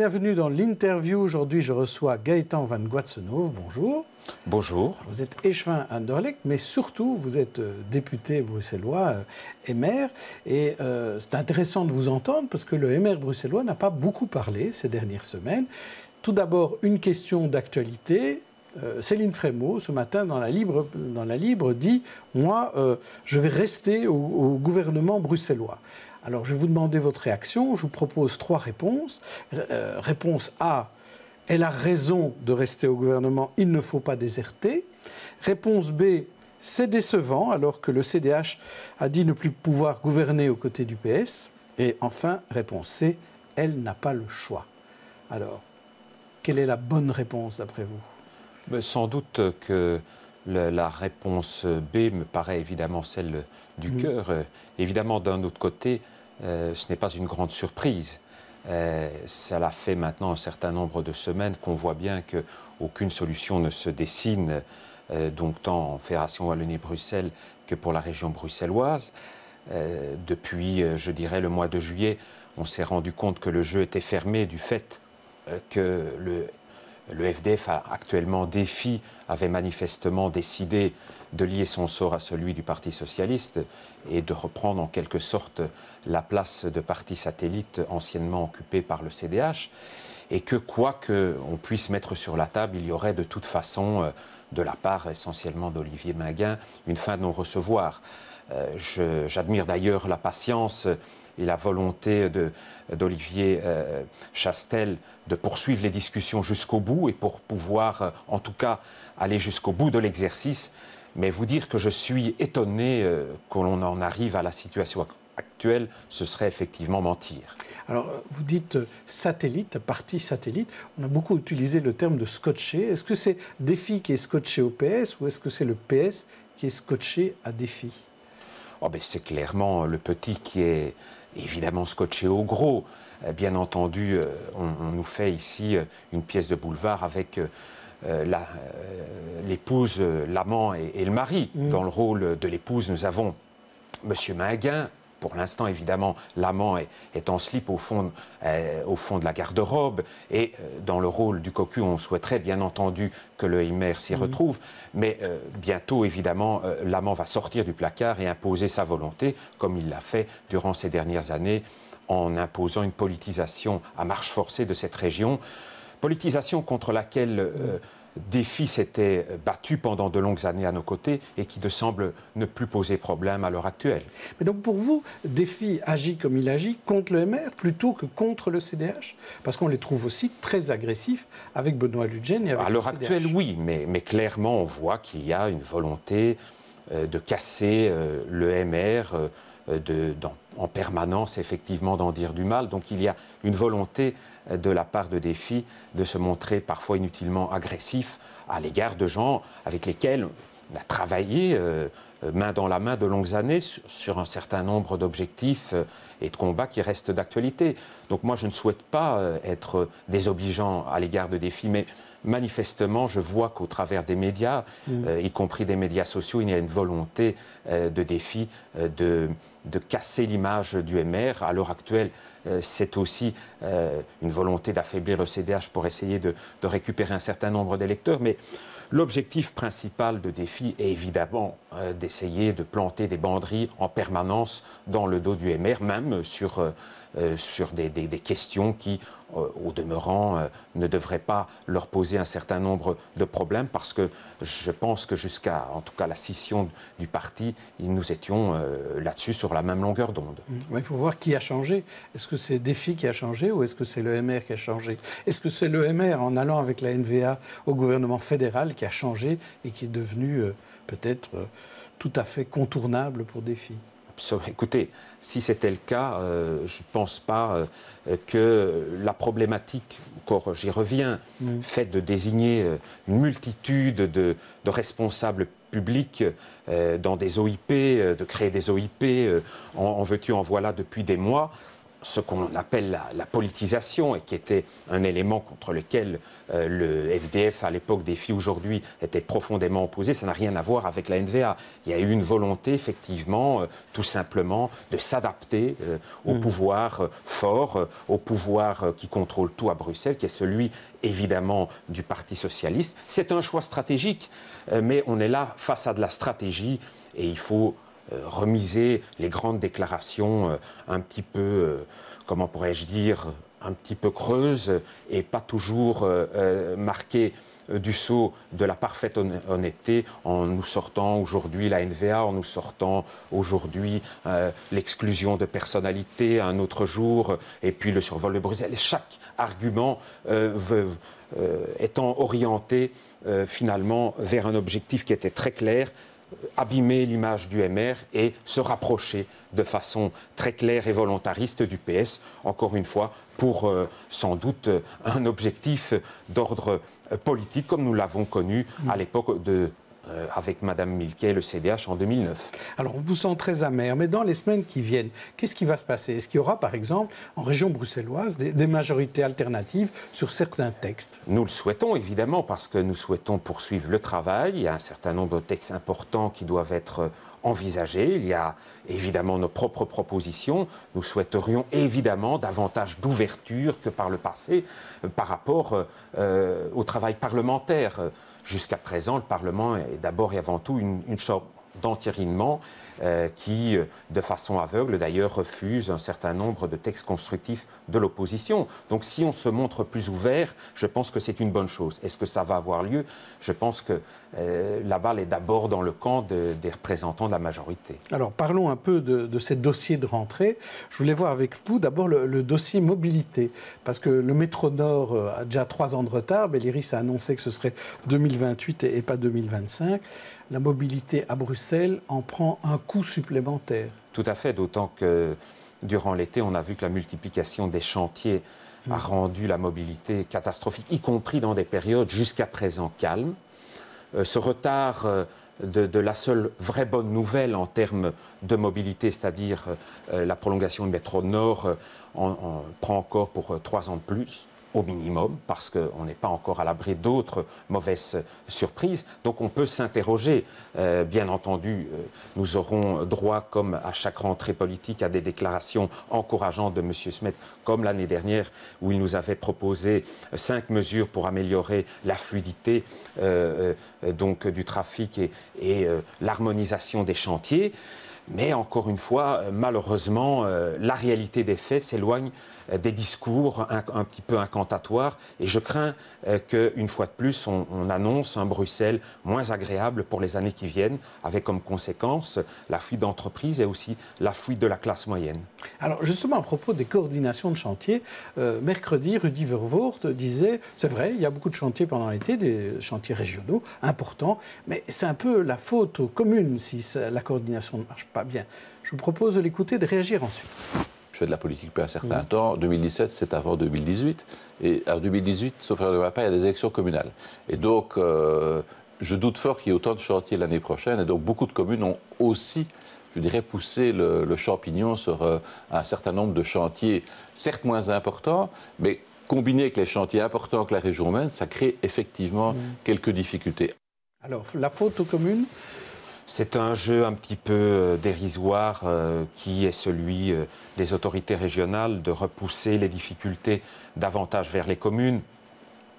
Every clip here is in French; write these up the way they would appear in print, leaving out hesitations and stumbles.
bienvenue dans l'interview. Aujourd'hui, je reçois Gaëtan van Goitsenhoven. Bonjour. Bonjour. Vous êtes échevin à Anderlecht, mais surtout, vous êtes député bruxellois et maire. Et c'est intéressant de vous entendre parce que le MR bruxellois n'a pas beaucoup parlé ces dernières semaines. Tout d'abord, une question d'actualité. Céline Frémaux, ce matin, dans la Libre, dit « Moi, je vais rester au gouvernement bruxellois ». Alors, je vais vous demander votre réaction. Je vous propose 3 réponses. Réponse A, elle a raison de rester au gouvernement, il ne faut pas déserter. Réponse B, c'est décevant, alors que le CDH a dit ne plus pouvoir gouverner aux côtés du PS. Et enfin, réponse C, elle n'a pas le choix. Alors, quelle est la bonne réponse d'après vous ? Sans doute que la réponse B me paraît évidemment celle du cœur. Évidemment, d'un autre côté, ce n'est pas une grande surprise. Cela fait maintenant un certain nombre de semaines qu'on voit bien qu'aucune solution ne se dessine, donc tant en Fédération Wallonie-Bruxelles que pour la région bruxelloise. Depuis, je dirais, le mois de juillet, on s'est rendu compte que le jeu était fermé du fait que le FDF actuellement DEFI avait manifestement décidé de lier son sort à celui du Parti socialiste et de reprendre en quelque sorte la place de parti satellite anciennement occupée par le CDH, et que quoi qu'on puisse mettre sur la table, il y aurait de toute façon, de la part essentiellement d'Olivier Mainguin, une fin de non-recevoir. J'admire d'ailleurs la patience et la volonté d'Olivier Chastel de poursuivre les discussions jusqu'au bout et pour pouvoir, en tout cas, aller jusqu'au bout de l'exercice. Mais vous dire que je suis étonné que l'on en arrive à la situation actuelle, ce serait effectivement mentir. Alors, vous dites satellite, parti satellite. On a beaucoup utilisé le terme de scotché. Est-ce que c'est DEFI qui est scotché au PS ou est-ce que c'est le PS qui est scotché à DEFI ? Oh ben c'est clairement le petit qui est évidemment scotché au gros. Bien entendu, on nous fait ici une pièce de boulevard avec l'épouse, l'amant et le mari. Dans le rôle de l'épouse, nous avons M. Mainguin. Pour l'instant, évidemment, l'amant est en slip au fond de la garde-robe. Et dans le rôle du cocu, on souhaiterait bien entendu que le MR s'y retrouve. Mais bientôt, évidemment, l'amant va sortir du placard et imposer sa volonté, comme il l'a fait durant ces dernières années, en imposant une politisation à marche forcée de cette région. Politisation contre laquelle DEFI s'était battu pendant de longues années à nos côtés et qui semble ne plus poser problème à l'heure actuelle. Mais donc pour vous, DEFI agit comme il agit contre le MR plutôt que contre le CDH ? Parce qu'on les trouve aussi très agressifs avec Benoît Ludgen et avec le CDH. À l'heure actuelle, oui, mais clairement, on voit qu'il y a une volonté de casser le MR, en permanence, effectivement, d'en dire du mal. Donc il y a une volonté de la part de DEFI de se montrer parfois inutilement agressif à l'égard de gens avec lesquels on a travaillé main dans la main de longues années sur un certain nombre d'objectifs et de combats qui restent d'actualité. Donc moi, je ne souhaite pas être désobligeant à l'égard de DEFI, mais manifestement, je vois qu'au travers des médias, y compris des médias sociaux, il y a une volonté de DEFI de casser l'image du MR. À l'heure actuelle, c'est aussi une volonté d'affaiblir le CDH pour essayer de récupérer un certain nombre d'électeurs. Mais l'objectif principal de DEFI est évidemment d'essayer de planter des banderies en permanence dans le dos du MR, même sur des questions qui, au demeurant, ne devraient pas leur poser un certain nombre de problèmes, parce que je pense que jusqu'à, en tout cas, la scission du parti, nous étions là-dessus sur la même longueur d'onde. Il faut voir qui a changé. Est-ce que c'est DEFI qui a changé ou est-ce que c'est le MR qui a changé ? Est-ce que c'est le MR, en allant avec la NVA au gouvernement fédéral, qui a changé et qui est devenu peut-être tout à fait contournable pour DEFI ? Écoutez, si c'était le cas, je ne pense pas que la problématique, encore j'y reviens, fait de désigner une multitude de responsables publics dans des OIP, de créer des OIP, en veux-tu, en voilà depuis des mois, ce qu'on appelle la politisation et qui était un élément contre lequel le FDF à l'époque défie aujourd'hui était profondément opposé, ça n'a rien à voir avec la NVA. Il y a eu une volonté effectivement tout simplement de s'adapter au pouvoir fort, au pouvoir qui contrôle tout à Bruxelles, qui est celui évidemment du Parti socialiste. C'est un choix stratégique, mais on est là face à de la stratégie et il faut remiser les grandes déclarations un petit peu, comment pourrais-je dire, un petit peu creuses et pas toujours marquées du sceau de la parfaite honnêteté en nous sortant aujourd'hui la NVA, en nous sortant aujourd'hui l'exclusion de personnalités un autre jour et puis le survol de Bruxelles. Et chaque argument étant orienté finalement vers un objectif qui était très clair, abîmer l'image du MR et se rapprocher de façon très claire et volontariste du PS, encore une fois, pour sans doute un objectif d'ordre politique, comme nous l'avons connu à l'époque avec Mme Milquet, le CDH, en 2009. Alors, on vous sent très amer, mais dans les semaines qui viennent, qu'est-ce qui va se passer? Est-ce qu'il y aura, par exemple, en région bruxelloise, des majorités alternatives sur certains textes? Nous le souhaitons, évidemment, parce que nous souhaitons poursuivre le travail. Il y a un certain nombre de textes importants qui doivent être envisagés. Il y a évidemment nos propres propositions. Nous souhaiterions évidemment davantage d'ouverture que par le passé par rapport au travail parlementaire. Jusqu'à présent, le Parlement est d'abord et avant tout une sorte d'entérinement qui, de façon aveugle, d'ailleurs, refuse un certain nombre de textes constructifs de l'opposition. Donc si on se montre plus ouvert, je pense que c'est une bonne chose. Est-ce que ça va avoir lieu? Je pense que la balle est d'abord dans le camp des représentants de la majorité. Alors parlons un peu de ces dossiers de rentrée. Je voulais voir avec vous d'abord le dossier mobilité, parce que le métro Nord a déjà 3 ans de retard. Belliris a annoncé que ce serait 2028 et pas 2025. La mobilité à Bruxelles en prend un coût supplémentaire. Tout à fait, d'autant que durant l'été, on a vu que la multiplication des chantiers a rendu la mobilité catastrophique, y compris dans des périodes jusqu'à présent calmes. Ce retard de la seule vraie bonne nouvelle en termes de mobilité, c'est-à-dire la prolongation du métro Nord, on prend encore pour 3 ans de plus, au minimum, parce qu'on n'est pas encore à l'abri d'autres mauvaises surprises. Donc on peut s'interroger. Bien entendu, nous aurons droit, comme à chaque rentrée politique, à des déclarations encourageantes de M. Smet, comme l'année dernière, où il nous avait proposé 5 mesures pour améliorer la fluidité donc, du trafic et l'harmonisation des chantiers. Mais encore une fois, malheureusement, la réalité des faits s'éloigne des discours un petit peu incantatoires. Et je crains qu'une fois de plus, on annonce un Bruxelles moins agréable pour les années qui viennent, avec comme conséquence la fuite d'entreprises et aussi la fuite de la classe moyenne. Alors justement, à propos des coordinations de chantier, mercredi, Rudy Vervoort disait, c'est vrai, il y a beaucoup de chantiers pendant l'été, des chantiers régionaux importants, mais c'est un peu la faute aux communes si la coordination ne marche pas bien. Je vous propose de l'écouter et de réagir ensuite. Je fais de la politique depuis un certain temps. 2017, c'est avant 2018. Et en 2018, sauf erreur de ma part, il y a des élections communales. Et donc, je doute fort qu'il y ait autant de chantiers l'année prochaine. Et donc, beaucoup de communes ont aussi, je dirais, poussé le champignon sur un certain nombre de chantiers, certes moins importants, mais combinés avec les chantiers importants que la région mène, ça crée effectivement quelques difficultés. Alors, la faute aux communes ? C'est un jeu un petit peu dérisoire qui est celui des autorités régionales de repousser les difficultés davantage vers les communes.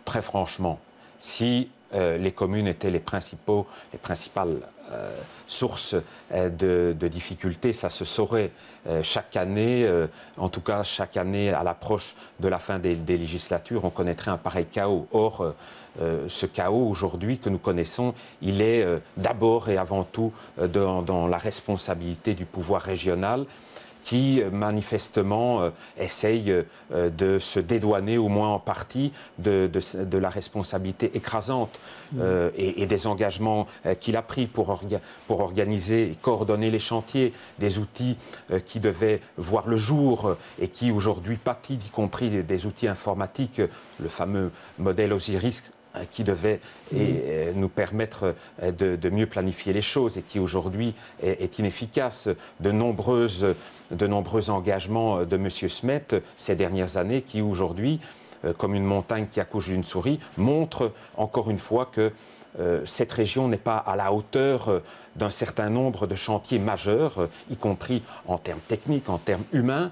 Très franchement, si les communes étaient les principales sources de difficultés, ça se saurait chaque année, en tout cas chaque année à l'approche de la fin des législatures, on connaîtrait un pareil chaos. Or, ce chaos aujourd'hui que nous connaissons, il est d'abord et avant tout dans la responsabilité du pouvoir régional qui manifestement essaye de se dédouaner, au moins en partie, de la responsabilité écrasante et des engagements qu'il a pris pour organiser et coordonner les chantiers, des outils qui devaient voir le jour et qui aujourd'hui pâtissent, y compris des outils informatiques, le fameux modèle Osiris qui devait nous permettre de mieux planifier les choses et qui aujourd'hui est inefficace. De nombreux engagements de M. Smet ces dernières années qui aujourd'hui, comme une montagne qui accouche d'une souris, montrent encore une fois que cette région n'est pas à la hauteur d'un certain nombre de chantiers majeurs, y compris en termes techniques, en termes humains.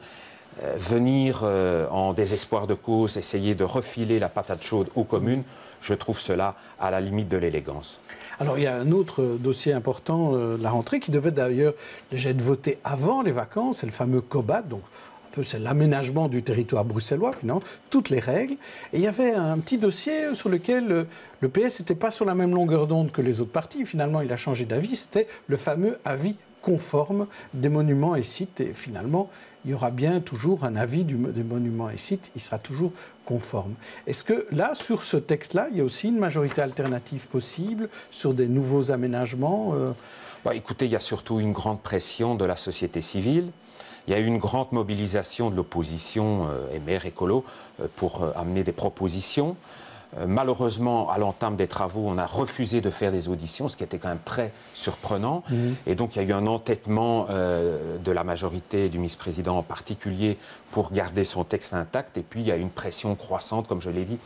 Venir en désespoir de cause, essayer de refiler la patate chaude aux communes, je trouve cela à la limite de l'élégance. Alors, il y a un autre dossier important, la rentrée, qui devait d'ailleurs déjà être voté avant les vacances, c'est le fameux COBAT, donc c'est l'aménagement du territoire bruxellois, finalement, toutes les règles. Et il y avait un petit dossier sur lequel le PS n'était pas sur la même longueur d'onde que les autres partis. Finalement, il a changé d'avis, c'était le fameux avis conforme des monuments et sites. Et finalement, il y aura bien toujours un avis des monuments et sites, il sera toujours conforme. Est-ce que là, sur ce texte-là, il y a aussi une majorité alternative possible sur des nouveaux aménagements Écoutez, il y a surtout une grande pression de la société civile. Il y a eu une grande mobilisation de l'opposition MR écolo pour amener des propositions. Malheureusement, à l'entame des travaux, on a refusé de faire des auditions, ce qui était quand même très surprenant. Et donc, il y a eu un entêtement de la majorité, du vice-président en particulier, pour garder son texte intact. Et puis, il y a eu une pression croissante, comme je l'ai dit,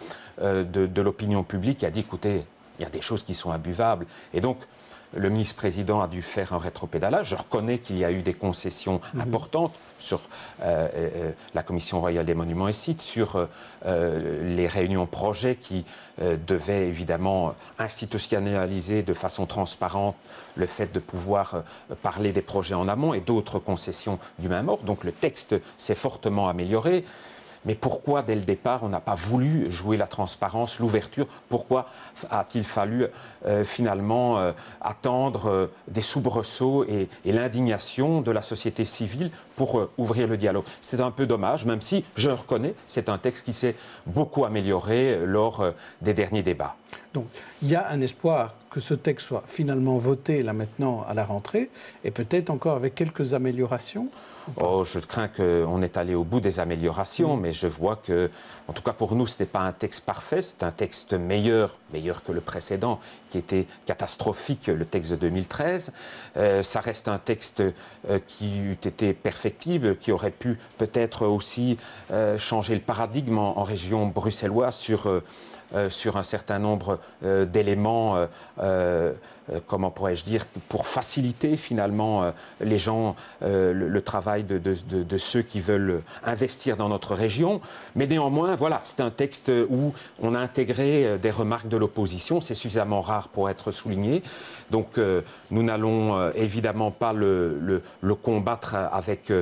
de l'opinion publique qui a dit, écoutez, il y a des choses qui sont imbuvables. Et donc, le ministre-président a dû faire un rétropédalage. Je reconnais qu'il y a eu des concessions importantes sur la Commission royale des monuments et sites, sur les réunions projets qui devaient évidemment institutionnaliser de façon transparente le fait de pouvoir parler des projets en amont et d'autres concessions du même ordre. Donc le texte s'est fortement amélioré. Mais pourquoi, dès le départ, on n'a pas voulu jouer la transparence, l'ouverture? Pourquoi a-t-il fallu finalement attendre des soubresauts et l'indignation de la société civile pour ouvrir le dialogue? C'est un peu dommage, même si, je le reconnais, c'est un texte qui s'est beaucoup amélioré lors des derniers débats. Donc, il y a un espoir que ce texte soit finalement voté là maintenant à la rentrée, et peut-être encore avec quelques améliorations? Je crains qu'on est allé au bout des améliorations, mais je vois que, en tout cas pour nous, ce n'est pas un texte parfait, c'est un texte meilleur que le précédent, qui était catastrophique, le texte de 2013. Ça reste un texte qui eût été perfectible, qui aurait pu peut-être aussi changer le paradigme en région bruxelloise sur un certain nombre d'éléments, comment pourrais-je dire, pour faciliter finalement les gens, le travail de ceux qui veulent investir dans notre région. Mais néanmoins, voilà, c'est un texte où on a intégré des remarques de l'opposition. C'est suffisamment rare pour être souligné. Donc nous n'allons évidemment pas le combattre avec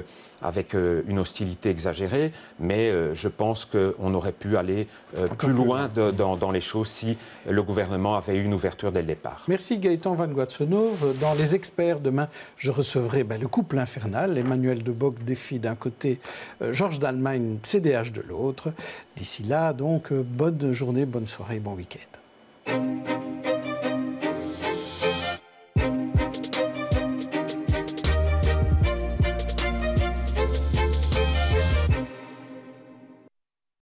une hostilité exagérée, mais je pense qu'on aurait pu aller plus loin dans les choses si le gouvernement avait eu une ouverture dès le départ. Merci Gaëtan Van Guatsonov. Dans Les Experts, demain, je recevrai le couple infernal, Emmanuel de Bock défie d'un côté, Georges d'Allemagne, CDH de l'autre. D'ici là, donc, bonne journée, bonne soirée, bon week-end.